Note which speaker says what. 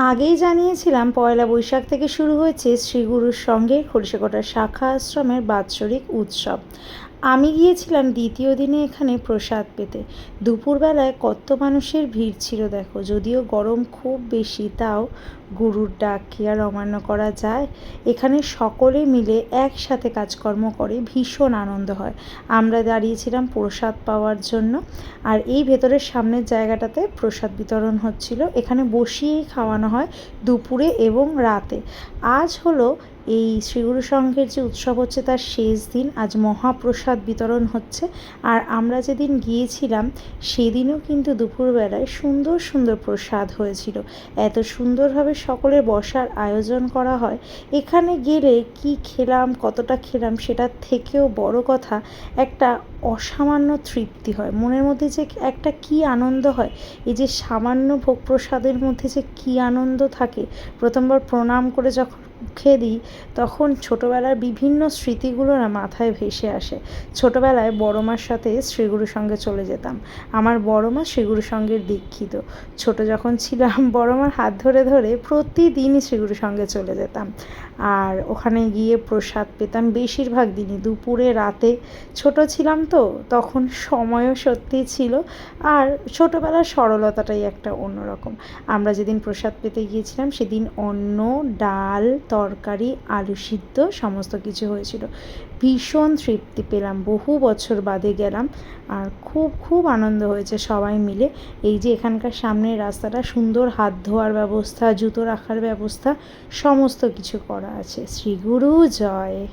Speaker 1: আগেই জানিয়েছিলাম পয়লা বৈশাখ থেকে শুরু হয়েছে শ্রীগুরুর সঙ্গে খরিশাকোটার শাখা আশ্রমের বাৎসরিক উৎসব। আমি গিয়েছিলাম দ্বিতীয় দিনে এখানে প্রসাদ পেতে। দুপুরবেলায় কত মানুষের ভিড় ছিল দেখো। যদিও গরম খুব বেশি, তাও গুরুর ডাক কি আর অমান্য করা যায়। এখানে সকলে মিলে একসাথে কাজকর্ম করে, ভীষণ আনন্দ হয়। আমরা দাঁড়িয়েছিলাম প্রসাদ পাওয়ার জন্য, আর এই ভেতরের সামনের জায়গাটাতে প্রসাদ বিতরণ হচ্ছিল। এখানে বসিয়েই খাওয়ানো হয় দুপুরে এবং রাতে। আজ হলো এই শ্রীগুরু সংঘের যে উৎসব হচ্ছে তার শেষ দিন। আজ মহাপ্রসাদ বিতরণ হচ্ছে। আর আমরা যেদিন গিয়েছিলাম সেদিনও কিন্তু দুপুরবেলায় সুন্দর সুন্দর প্রসাদ হয়েছিল। এত সুন্দরভাবে সকলের বসার আয়োজন করা হয়। এখানে গেলে কি খেলাম, কতটা খেলাম, সেটার থেকেও বড় কথা একটা অসামান্য তৃপ্তি হয় মনের মধ্যে, যে একটা কি আনন্দ হয়। এই যে সামান্য ভোগ প্রসাদের মধ্যে যে কি আনন্দ থাকে। প্রথমবার প্রণাম করে যখন মুখে দিই তখন ছোটোবেলার বিভিন্ন স্মৃতিগুলো না মাথায় ভেসে আসে। ছোটোবেলায় বড় মার সাথে শ্রীগুরুর সঙ্গে চলে যেতাম। আমার বড় মা শ্রীগুরুর সঙ্গের দীক্ষিত। ছোট যখন ছিলাম বড় মার হাত ধরে ধরে প্রতিদিনই শ্রীগুরুর সঙ্গে চলে যেতাম। আর ওখানে গিয়ে প্রসাদ পেতাম বেশিরভাগ দিনই দুপুরে রাতে। ছোট ছিলাম তো তখন সময়ও সত্যিই ছিল। আর ছোটোবেলার সরলতাটাই একটা অন্যরকম। আমরা যেদিন প্রসাদ পেতে গিয়েছিলাম সেদিন অন্ন, ডাল, তরকারি, আলু সিদ্ধ সমস্ত কিছু হয়েছিল। ভীষণ তৃপ্তি পেলাম, বহু বছর বাদে গেলাম। আর খুব খুব আনন্দ হয়েছে সবাই মিলে। এই যে এখানকার সামনের রাস্তাটা সুন্দর, হাত ধোয়ার ব্যবস্থা, জুতো রাখার ব্যবস্থা, সমস্ত কিছু করা আছে। শ্রী গুরু জয়।